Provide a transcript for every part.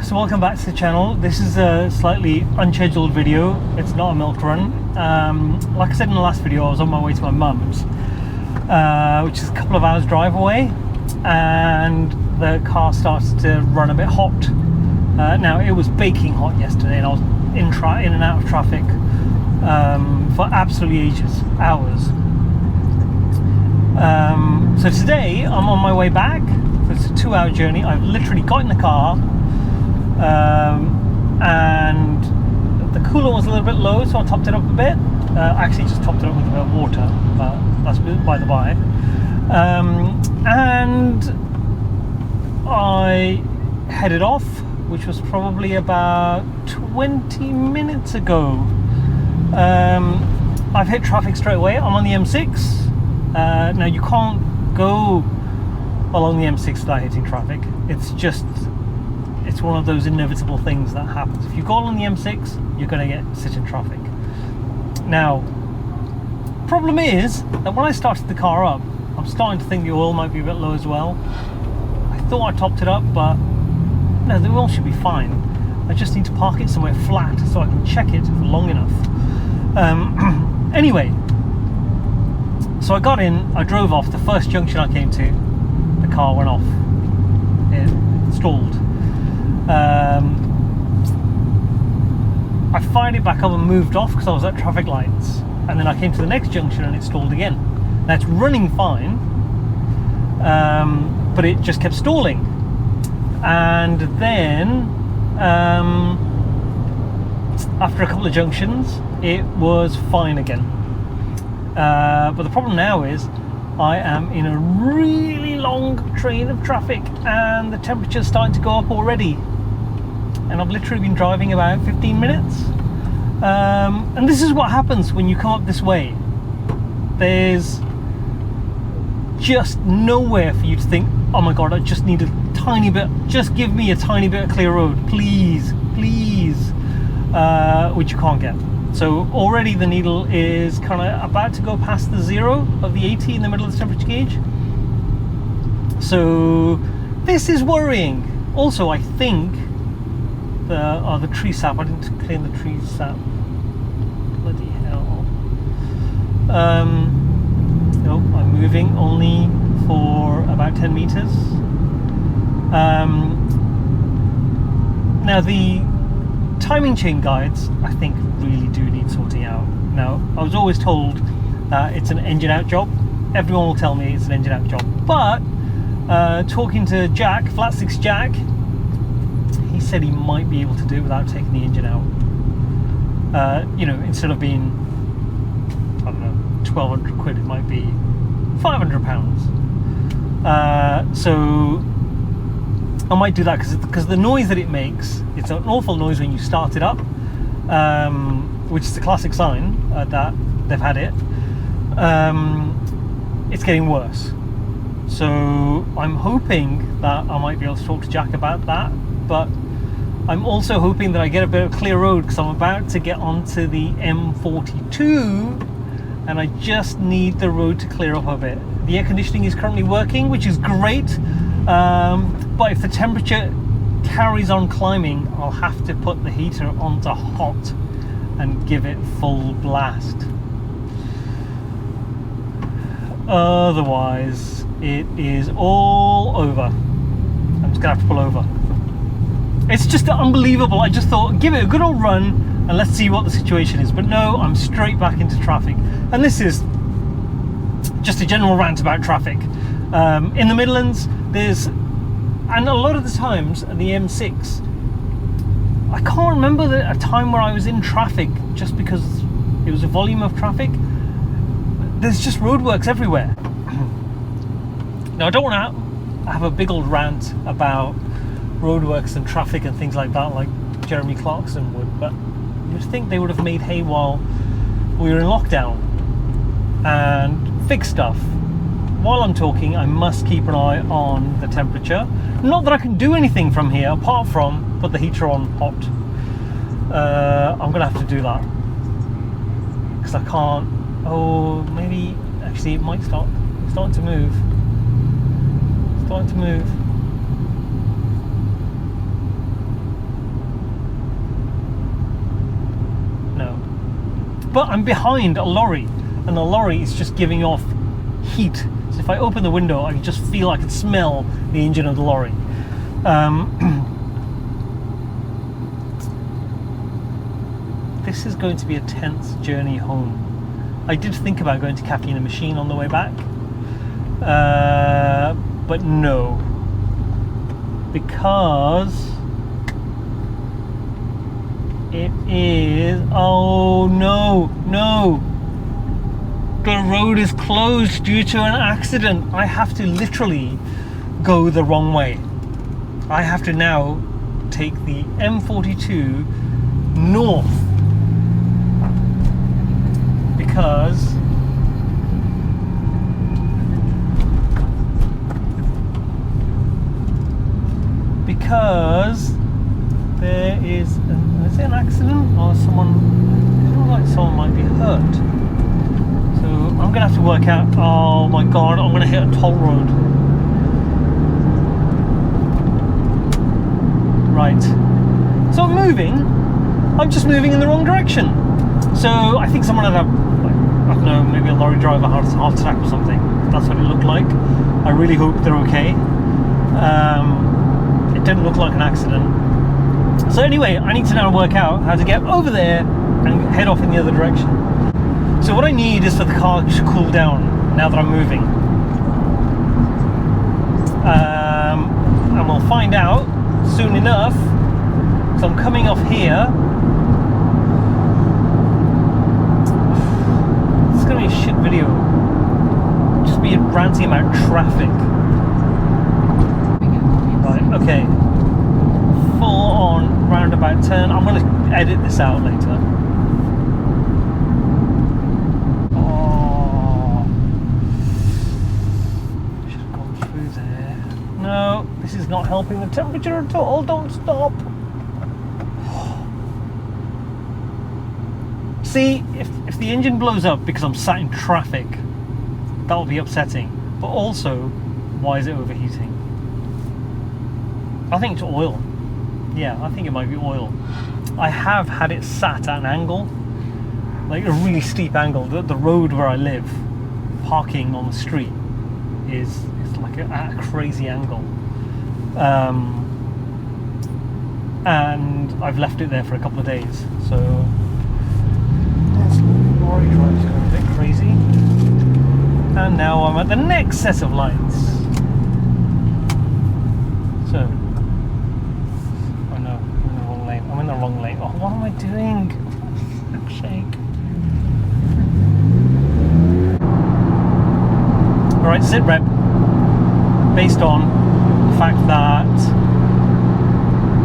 folks, welcome back to the channel. This is a slightly unscheduled video. It's not a milk run. Like I said in the last video, I was on my way to my mum's, which is a couple of hours drive away, and the car started to run a bit hot. Now it was baking hot yesterday, and I was in and out of traffic for absolutely ages, hours. So today I'm on my way back. It's a 2-hour journey. I've literally got in the car, and the cooler was a little bit low, so I topped it up a bit. I actually just topped it up with a bit of water, but that's by the by. And I headed off, which was probably about 20 minutes ago. I've hit traffic straight away. I'm on the M6. Now you can't go along the M6 without hitting traffic. It's one of those inevitable things that happens. If you go along the M6, you're going to sit in traffic. Now, problem is that when I started the car up, I'm starting to think the oil might be a bit low as well. I thought I topped it up, but no, the oil should be fine. I just need to park it somewhere flat so I can check it for long enough. Anyway, so I got in, I drove off. The first junction I came to, the car went off. It stalled. I fired it back up and moved off because I was at traffic lights, and then I came to the next junction and it stalled again. Now it's running fine, but it just kept stalling. And then after a couple of junctions it was fine again. But the problem now is I am in a really long train of traffic, and the temperature's starting to go up already, and I've literally been driving about 15 minutes. And this is what happens when you come up this way. There's just nowhere for you to think, oh my god, I just need a tiny bit, just give me a tiny bit of clear road, please, please, which you can't get. So already the needle is kind of about to go past the 0 of the 80 in the middle of the temperature gauge. So this is worrying. Also, I think the tree sap, I didn't clean the tree sap. Bloody hell. No, I'm moving only for about 10 meters. Now the timing chain guides, I think, really do need sorting out. Now, I was always told that it's an engine out job. Everyone will tell me it's an engine out job, but talking to Jack, Flat 6 Jack, he said he might be able to do it without taking the engine out. You know, instead of being, I don't know, 1,200 quid, it might be 500 pounds. So I might do that because the noise that it makes, it's an awful noise when you start it up, which is a classic sign that they've had it. It's getting worse. So I'm hoping that I might be able to talk to Jack about that, but I'm also hoping that I get a bit of clear road because I'm about to get onto the M42 and I just need the road to clear up a bit. The air conditioning is currently working, which is great. But if the temperature carries on climbing, I'll have to put the heater onto hot and give it full blast. Otherwise, it is all over. I'm just gonna have to pull over. It's just unbelievable. I just thought, give it a good old run and let's see what the situation is. But no, I'm straight back into traffic. And this is just a general rant about traffic. In the Midlands, and a lot of the times at the M6, I can't remember a time where I was in traffic just because it was a volume of traffic. There's just roadworks everywhere. Now, I don't want to have a big old rant about roadworks and traffic and things like that, like Jeremy Clarkson would, but you'd think they would have made hay while we were in lockdown and fix stuff. While I'm talking, I must keep an eye on the temperature. Not that I can do anything from here apart from put the heater on hot. I'm gonna have to do that because I can't. Oh, maybe actually it might start. It's starting to move. It's starting to move. but I'm behind a lorry, and the lorry is just giving off heat. So if I open the window, I can just feel, I can smell the engine of the lorry. This is going to be a tense journey home. I did think about going to Caffeine and Machine on the way back, but no, because it is, oh no, the road is closed due to an accident. I have to literally go the wrong way. I have to now take the M42 north, because there is it an accident, or someone, it looks like someone might be hurt. So I'm gonna have to work out, oh my god, I'm gonna hit a toll road. Right, so I'm just moving in the wrong direction. So I think someone had a, I don't know, maybe a lorry driver had a heart attack or something. That's what it looked like. I really hope they're okay. It didn't look like an accident. So anyway, I need to now work out how to get over there and head off in the other direction. So what I need is for the car to cool down now that I'm moving. And we'll find out soon enough. So I'm coming off here. It's going to be a shit video. Just be ranting about traffic. Right, okay. Full on roundabout turn. I'm going to edit this out later. Oh, should have gone through there. No, this is not helping the temperature at all. Don't stop. See, if the engine blows up because I'm sat in traffic, that will be upsetting. But also, why is it overheating? I think it's oil. Yeah, I think it might be oil. I have had it sat at an angle, like a really steep angle. The road where I live, parking on the street, is like at a crazy angle. And I've left it there for a couple of days. So this lorry drive's going a bit crazy. And now I'm at the next set of lights. So, oh no, I'm in the wrong lane. I'm in the wrong lane. Oh, what am I doing? For fuck's sake. Alright, sit rep. Based on the fact that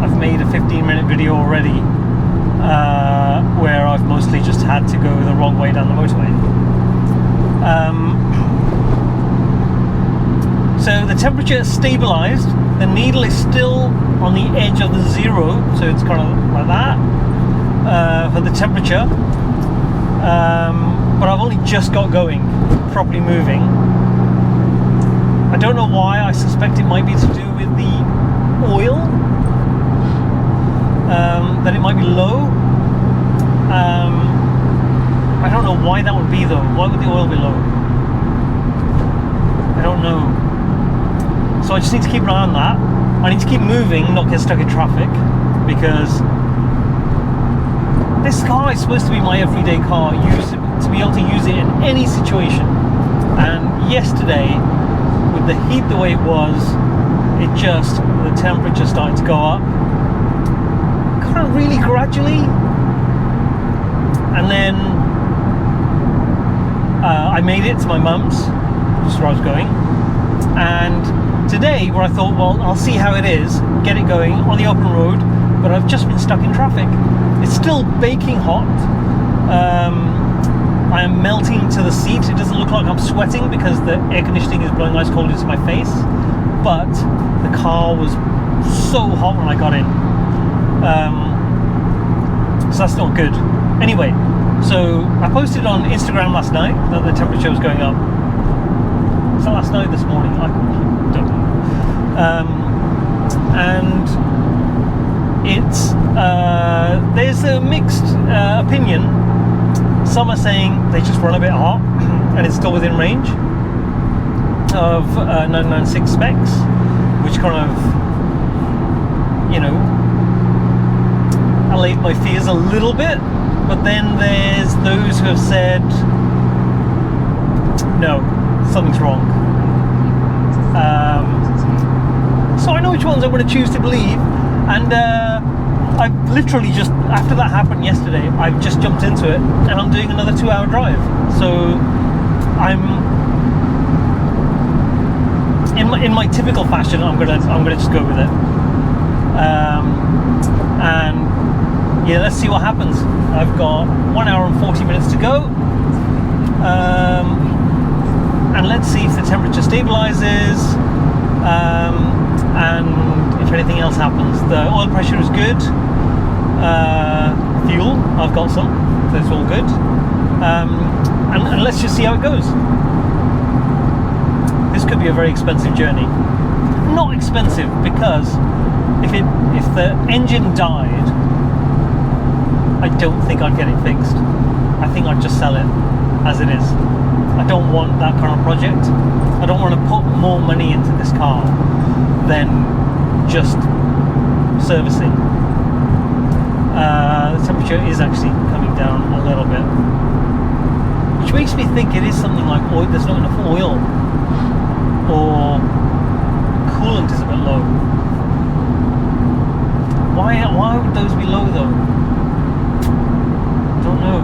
I've made a 15-minute video already, where I've mostly just had to go the wrong way down the motorway. So the temperature is stabilized, the needle is still on the edge of the zero, so it's kind of like that for the temperature, but I've only just got going, properly moving. I don't know why. I suspect it might be to do with the oil, that it might be low. I don't know why that would be though. Why would the oil be low? I don't know. So I just need to keep an eye on that. I need to keep moving, not get stuck in traffic, because this car is supposed to be my everyday car, to be able to use it in any situation. And yesterday, with the heat the way it was, the temperature started to go up, kind of really gradually, and then I made it to my mum's, just where I was going, and today, where I thought, well, I'll see how it is, get it going on the open road, but I've just been stuck in traffic. It's still baking hot. I am melting to the seat. It doesn't look like I'm sweating because the air conditioning is blowing ice cold into my face, but the car was so hot when I got in. So that's not good. Anyway, so I posted on Instagram last night that the temperature was going up. Was that last night, this morning? I don't know. And it's there's a mixed opinion Some are saying they just run a bit hot and it's still within range of 996 specs, which kind of, you know, allayed my fears a little bit. But then there's those who have said, no, something's wrong. So I know which ones I'm going to choose to believe, and I've literally just, after that happened yesterday, I've just jumped into it and I'm doing another 2-hour drive. So I'm in my typical fashion. I'm gonna just go with it, and yeah, let's see what happens. I've got 1 hour and 40 minutes to go, and let's see if the temperature stabilizes, and if anything else happens. The oil pressure is good. Fuel, I've got some, so it's all good. And let's just see how it goes. This could be a very expensive journey. Not expensive, because if the engine died, I don't think I'd get it fixed. I think I'd just sell it as it is. I don't want that kind of project. I don't want to put more money into this car than just servicing. The temperature is actually coming down a little bit, which makes me think it is something like oil. There's not enough oil, or coolant is a bit low. Why would those be low though? Don't know.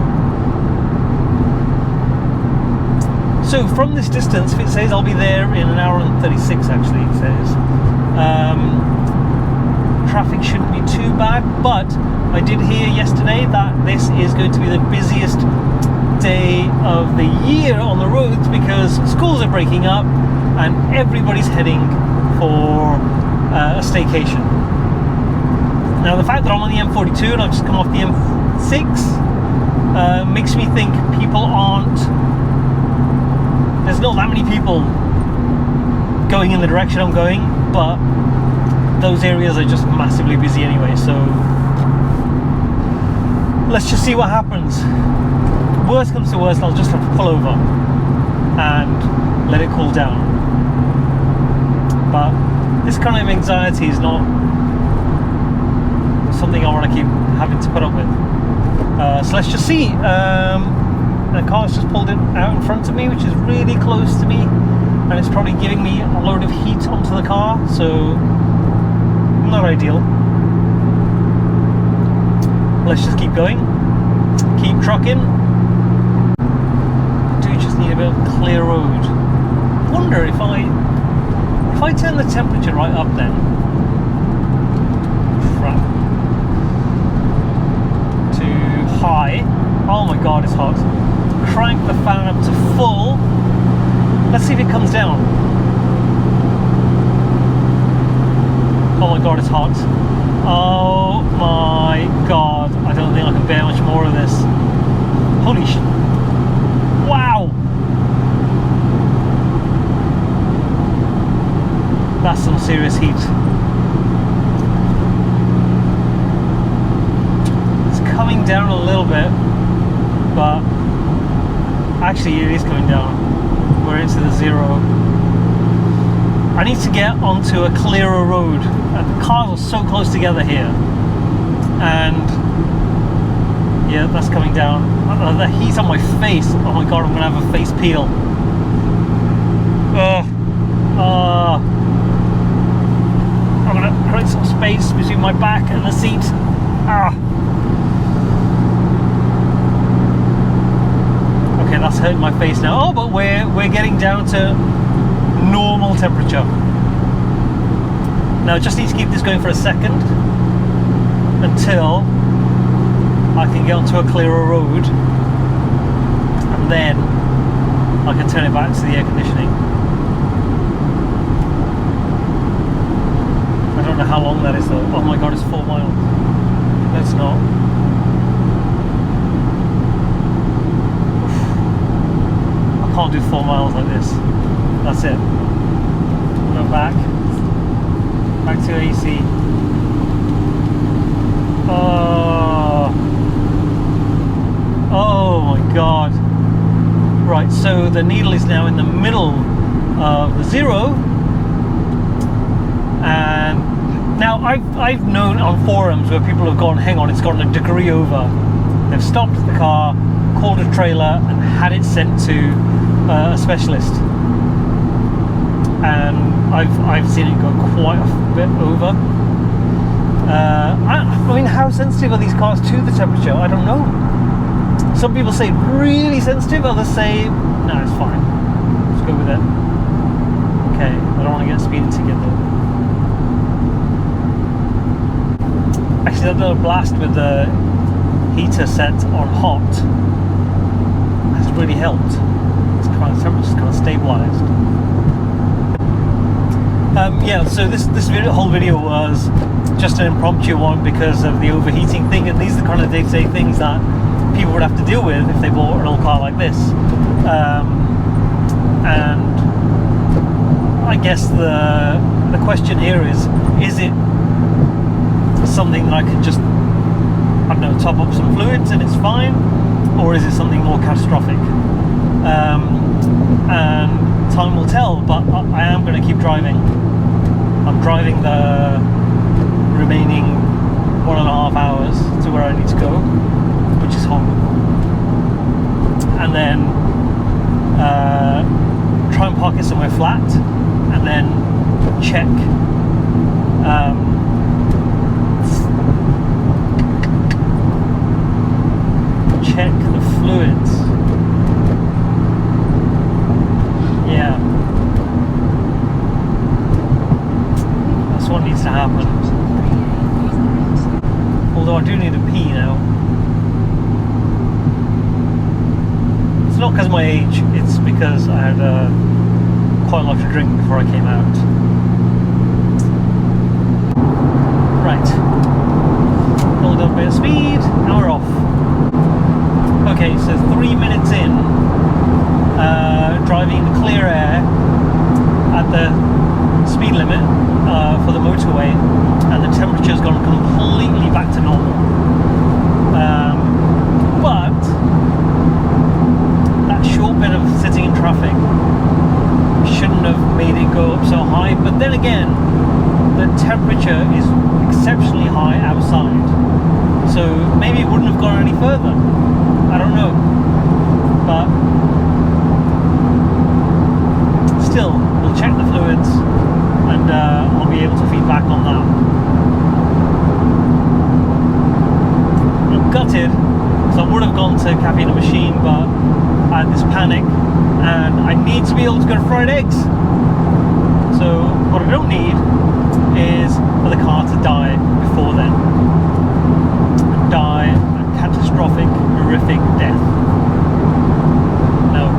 So from this distance, if it says I'll be there in 1 hour and 36, actually it says, traffic shouldn't be too bad. But I did hear yesterday that this is going to be the busiest day of the year on the roads, because schools are breaking up and everybody's heading for a staycation. Now the fact that I'm on the M42 and I've just come off the M6 makes me think people there's not that many people going in the direction I'm going, but those areas are just massively busy anyway, so let's just see what happens. Worst comes to worst, I'll just have to pull over and let it cool down. But this kind of anxiety is not something I want to keep having to put up with. So let's just see. The car's just pulled it out in front of me, which is really close to me, and it's probably giving me a load of heat onto the car, so not ideal. Let's just keep going, keep trucking. I do just need a bit of clear road. I wonder if I turn the temperature right up then. Crap. To high. Oh my god, it's hot. Crank the fan up to full. Let's see if it comes down. Oh my god, it's hot. Oh my god, I don't think I can bear much more of this. Holy shit. Wow! That's some serious heat. It's coming down a little bit, but actually it is coming down. We're into the zero. I need to get onto a clearer road. The cars are so close together here, and yeah, that's coming down. The heat on my face. Oh my god, I'm gonna have a face peel. I'm gonna create some space between my back and the seat. Okay, that's hurting my face now. Oh, but we're getting down to normal temperature. Now I just need to keep this going for a second until I can get onto a clearer road, and then I can turn it back to the air conditioning. I don't know how long that is though. Oh my god, it's 4 miles. No, it's not. I can't do 4 miles like this. That's it. Go back to AC. Oh my So the needle is now in the middle of the zero, and now I've known on forums where people have gone, hang on, it's gone a degree over. They've stopped the car, called a trailer, and had it sent to a specialist. And I've seen it go quite a bit over. I mean, how sensitive are these cars to the temperature? I don't know. Some people say really sensitive, others say no, it's fine. Let's go with it. Okay, I don't want to get a speeding ticket though. Actually, that little blast with the heater set on hot has really helped. It's kind of temperature's kind of stabilized. Yeah, so this whole video was just an impromptu one because of the overheating thing, and these are the kind of day-to-day things that people would have to deal with if they bought an old car like this. And I guess the question here is it something that I can just, I don't know, top up some fluids and it's fine, or is it something more catastrophic? And time will tell, but I am going to keep driving. I'm driving the remaining 1.5 hours to where I need to go, which is home, and then try and park it somewhere flat, and then check check the fluids. Yeah, that's what needs to happen. Although I do need a pee now. It's not because of my age, it's because I had quite a lot to drink before I came out. Right. Hold up a bit of speed, and we're off. Okay, so 3 minutes in, driving in clear air at the speed limit for the motorway, and the temperature's gone completely back to normal. But that short bit of sitting in traffic shouldn't have made it go up so high. But then again, the temperature is exceptionally high outside, so maybe it wouldn't have gone any further. I don't know, but still, we'll check the fluids, and I'll be able to feed back on that. I'm gutted, because I would have gone to Cafe in a Machine, but I had this panic, and I need to be able to go to fried eggs. So what I don't need is for the car to die before then. Die a catastrophic, horrific death. No.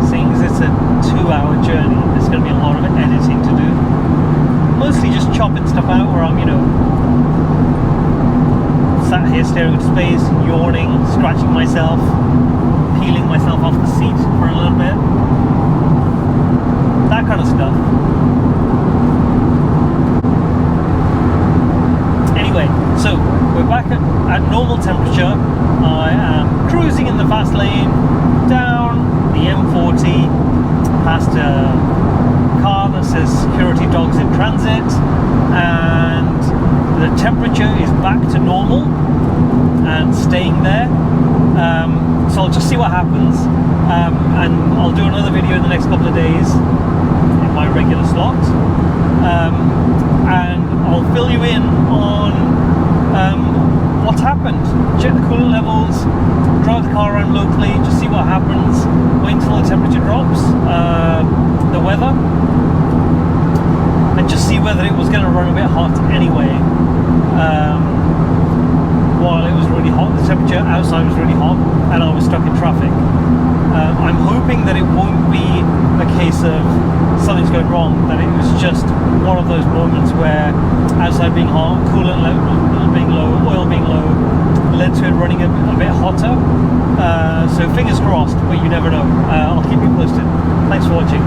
Seeing as it's a 2-hour journey, there's going to be a lot of editing to do. Mostly just chopping stuff out where I'm, sat here staring into space, yawning, scratching myself, peeling myself off the seat for a little bit. That kind of stuff. Anyway, so we're back at normal temperature. I am cruising in the fast lane down the M40 past a car that says security dogs in transit, and the temperature is back to normal and staying there. So I'll just see what happens, and I'll do another video in the next couple of days in my regular slot, and I'll fill you in on what's happened. Check the coolant levels, drive the car around locally, just see what happens, wait until the temperature drops, the weather, and just see whether it was going to run a bit hot anyway. While it was really hot, the temperature outside was really hot, and I was stuck in traffic. I'm hoping that it won't be a case of something's going wrong, that it was just one of those moments where outside being hot, coolant level being low, oil being low, led to it running a bit hotter. So fingers crossed, but you never know. I'll keep you posted. Thanks for watching.